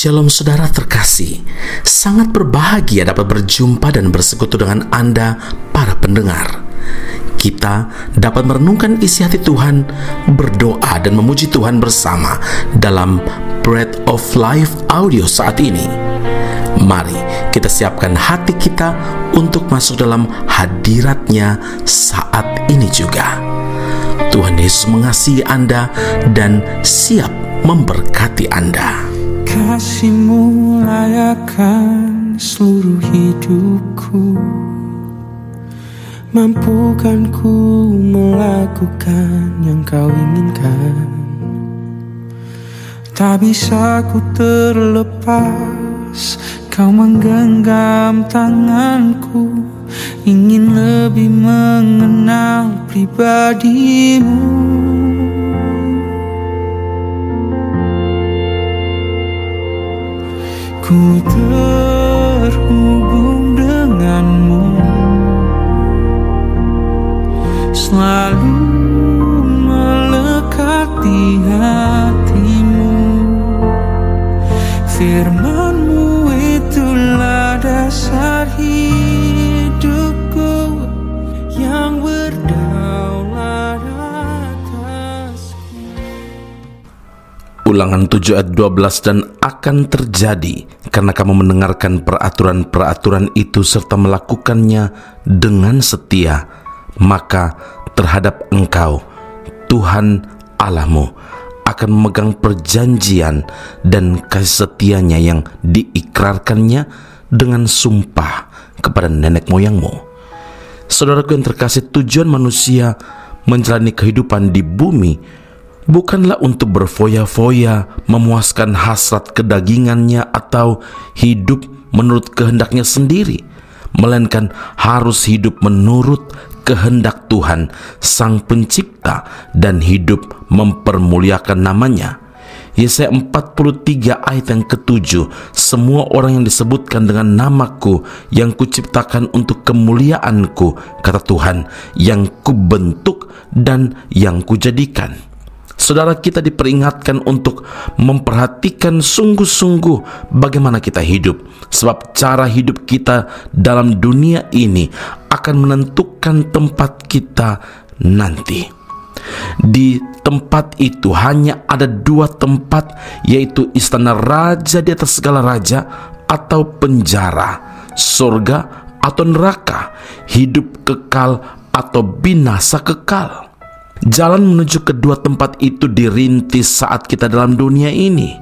Shalom saudara terkasih, sangat berbahagia dapat berjumpa dan bersekutu dengan Anda para pendengar. Kita dapat merenungkan isi hati Tuhan, berdoa dan memuji Tuhan bersama dalam Bread of Life audio saat ini. Mari kita siapkan hati kita untuk masuk dalam hadirat-Nya saat ini juga. Tuhan Yesus mengasihi Anda dan siap memberkati Anda. Kasih-Mu layakkan seluruh hidupku, mampukan ku melakukan yang Kau inginkan. Tak bisa ku terlepas, Kau menggenggam tanganku, ingin lebih mengenal pribadi-Mu. Ku terhubung denganmu, selalu melekat di hatimu. Firman-Mu itulah dasar hidupku yang berdaulat atasku. Ulangan 7 ayat 12, dan akan terjadi karena kamu mendengarkan peraturan-peraturan itu serta melakukannya dengan setia, maka terhadap engkau Tuhan Allahmu akan memegang perjanjian dan kasih setianya yang diikrarkannya dengan sumpah kepada nenek moyangmu. Saudaraku yang terkasih, tujuan manusia menjalani kehidupan di bumi bukanlah untuk berfoya-foya, memuaskan hasrat kedagingannya atau hidup menurut kehendaknya sendiri, melainkan harus hidup menurut kehendak Tuhan Sang Pencipta dan hidup mempermuliakan namanya. Yesaya 43 ayat yang ke-7, semua orang yang disebutkan dengan namaku yang kuciptakan untuk kemuliaanku, kata Tuhan, yang kubentuk dan yang kujadikan. Saudara, kita diperingatkan untuk memperhatikan sungguh-sungguh bagaimana kita hidup, sebab cara hidup kita dalam dunia ini akan menentukan tempat kita nanti. Di tempat itu hanya ada dua tempat, yaitu istana raja di atas segala raja atau penjara, surga atau neraka, hidup kekal atau binasa kekal. Jalan menuju kedua tempat itu dirintis saat kita dalam dunia ini.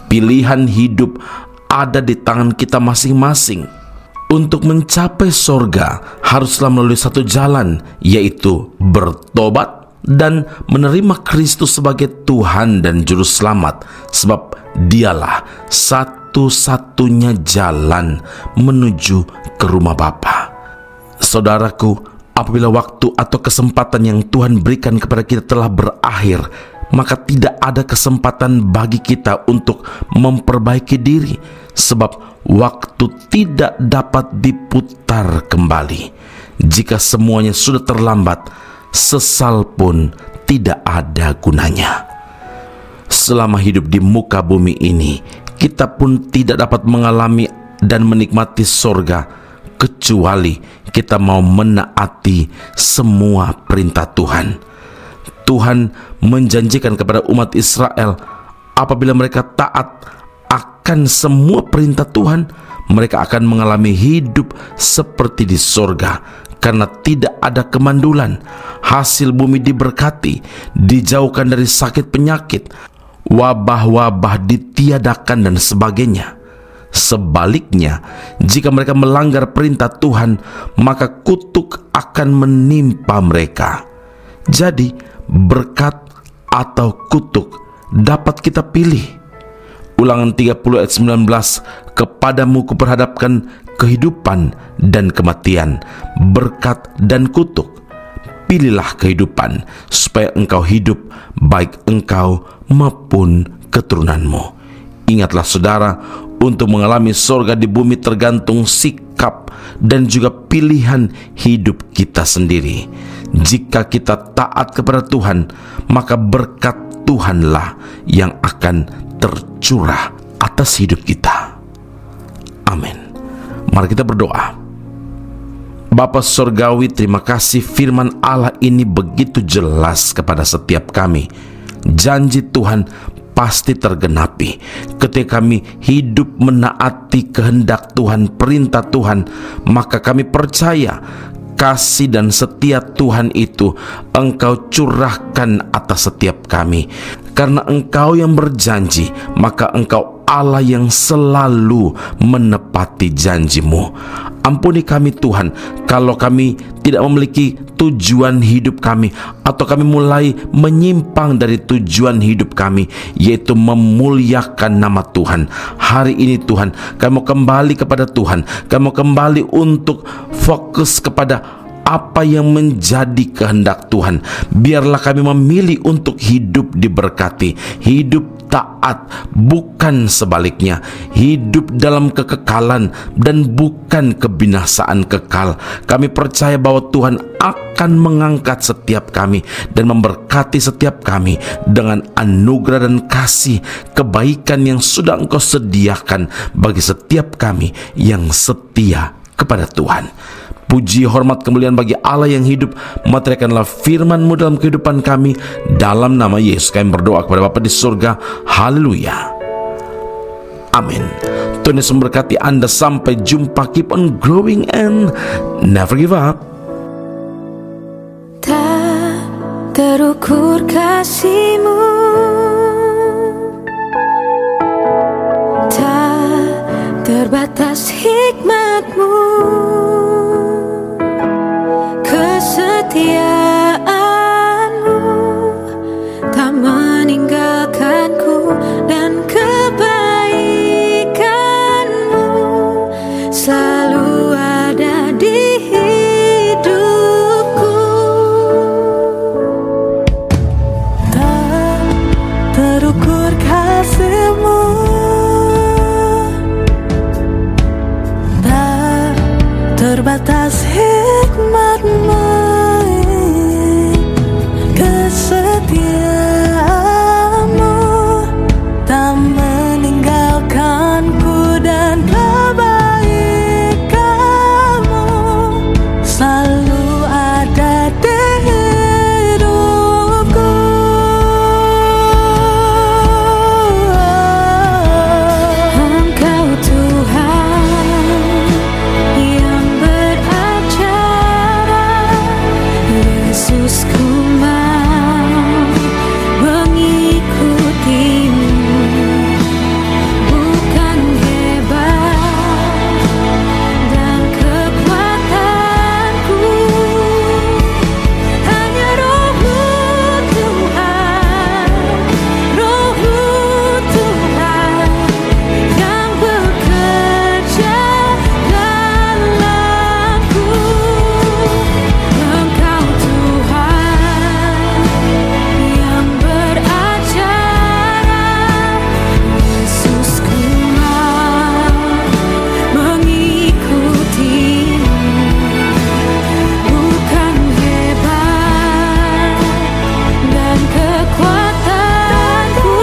Pilihan hidup ada di tangan kita masing-masing. Untuk mencapai sorga haruslah melalui satu jalan, yaitu bertobat dan menerima Kristus sebagai Tuhan dan Juru Selamat, sebab Dialah satu-satunya jalan menuju ke rumah Bapa. Saudaraku, apabila waktu atau kesempatan yang Tuhan berikan kepada kita telah berakhir, maka tidak ada kesempatan bagi kita untuk memperbaiki diri, sebab waktu tidak dapat diputar kembali. Jika semuanya sudah terlambat, sesal pun tidak ada gunanya. Selama hidup di muka bumi ini, kita pun tidak dapat mengalami dan menikmati sorga kecuali kita mau menaati semua perintah Tuhan. Tuhan menjanjikan kepada umat Israel, apabila mereka taat akan semua perintah Tuhan, mereka akan mengalami hidup seperti di sorga, karena tidak ada kemandulan, hasil bumi diberkati, dijauhkan dari sakit penyakit, wabah-wabah ditiadakan dan sebagainya. Sebaliknya, jika mereka melanggar perintah Tuhan, maka kutuk akan menimpa mereka. Jadi, berkat atau kutuk dapat kita pilih. Ulangan 30 ayat 19, kepadamu kuperhadapkan kehidupan dan kematian, berkat dan kutuk. Pilihlah kehidupan, supaya engkau hidup, baik engkau maupun keturunanmu. Ingatlah saudara, untuk mengalami sorga di bumi tergantung sikap dan juga pilihan hidup kita sendiri. Jika kita taat kepada Tuhan, maka berkat Tuhanlah yang akan tercurah atas hidup kita. Amin. Mari kita berdoa. Bapa Surgawi, terima kasih firman Allah ini begitu jelas kepada setiap kami. Janji Tuhan pasti tergenapi ketika kami hidup menaati kehendak Tuhan, perintah Tuhan. Maka kami percaya kasih dan setia Tuhan itu Engkau curahkan atas setiap kami. Karena Engkau yang berjanji, maka Engkau Allah yang selalu menepati janji-Mu. Ampuni kami Tuhan, kalau kami tidak memiliki tujuan hidup kami, atau kami mulai menyimpang dari tujuan hidup kami, yaitu memuliakan nama Tuhan. Hari ini Tuhan, kami mau kembali kepada Tuhan. Kami mau kembali untuk fokus kepada apa yang menjadi kehendak Tuhan. Biarlah kami memilih untuk hidup diberkati, hidup taat, bukan sebaliknya, hidup dalam kekekalan dan bukan kebinasaan kekal. Kami percaya bahwa Tuhan akan mengangkat setiap kami dan memberkati setiap kami dengan anugerah dan kasih kebaikan yang sudah Engkau sediakan bagi setiap kami yang setia kepada Tuhan. Puji, hormat, kemuliaan bagi Allah yang hidup. Materaikanlah firman-Mu dalam kehidupan kami. Dalam nama Yesus kami berdoa kepada Bapa di surga. Haleluya. Amin. Tuhan Yesus memberkati Anda. Sampai jumpa. Keep on growing and never give up. Tak terukur kasih-Mu, tak terbatas hikmat-Mu, kesetiaan-Mu tak meninggalkanku, dan kebaikan-Mu selalu ada di hidupku. Tak terukur kasih-Mu, tak terbatas hikmat-Mu, kesetiaan-Mu tak meninggalkanku, dan kebaikan-Mu selalu ada di hidupku. Engkau Tuhan yang beracara, Yesus, ku mau mengikutimu. Bukan hebat dan kekuatanku, hanya Roh-Mu Tuhan, Roh-Mu Tuhan yang bekerja dalamku. Engkau Tuhan yang beracara, Yesus, ku mau mengikutimu. Bukan hebat dan kekuatanku,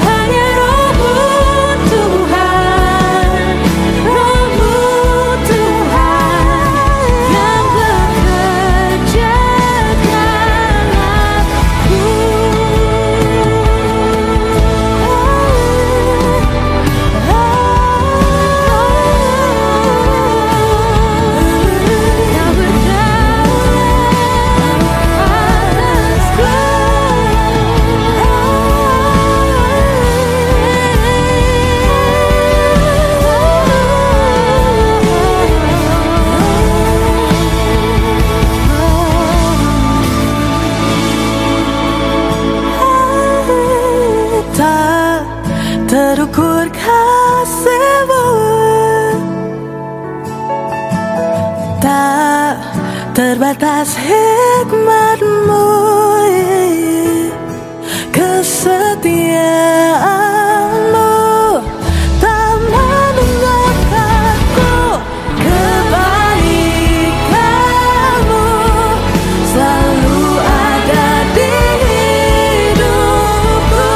hanya Roh-Mu Tuhan, Roh-Mu Tuhan yang bekerja dalamku. Tak terukur kasih-Mu, tak terbatas hikmat-Mu, kesetiaan-Mu tak meninggalkanku, kebaikan-Mu selalu ada di hidupku.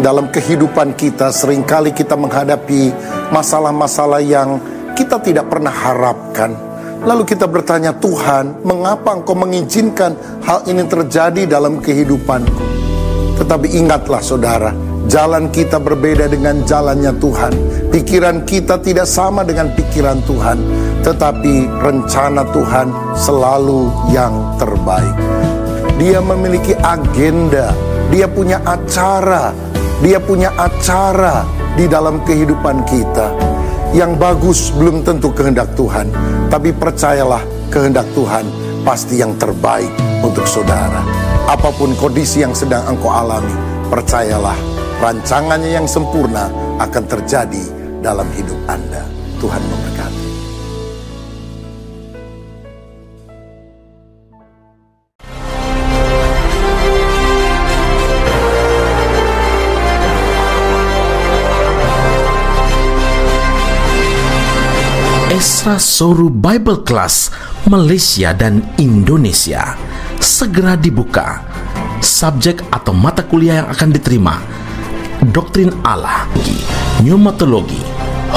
Dalam kehidupan kita seringkali kita menghadapi masalah-masalah yang kita tidak pernah harapkan. Lalu kita bertanya, Tuhan, mengapa Engkau mengizinkan hal ini terjadi dalam kehidupanku? Tetapi ingatlah saudara, jalan kita berbeda dengan jalannya Tuhan. Pikiran kita tidak sama dengan pikiran Tuhan. Tetapi rencana Tuhan selalu yang terbaik. Dia memiliki agenda, Dia punya acara. Dia punya acara di dalam kehidupan kita. Yang bagus belum tentu kehendak Tuhan, tapi percayalah kehendak Tuhan pasti yang terbaik untuk saudara. Apapun kondisi yang sedang engkau alami, percayalah rancangannya yang sempurna akan terjadi dalam hidup Anda. Tuhan memberkati. Esra Soru Bible Class Malaysia dan Indonesia segera dibuka. Subjek atau mata kuliah yang akan diterima: Doktrin Allah, Pneumatologi,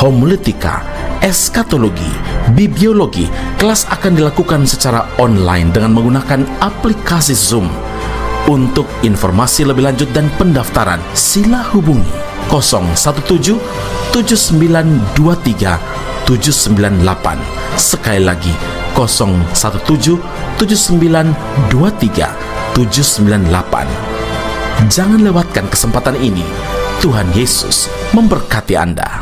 Homiletika, Eskatologi, Bibliologi. Kelas akan dilakukan secara online dengan menggunakan aplikasi Zoom. Untuk informasi lebih lanjut dan pendaftaran, sila hubungi 017 7923 798. Sekali lagi 017 7923 798. Jangan lewatkan kesempatan ini. Tuhan Yesus memberkati Anda.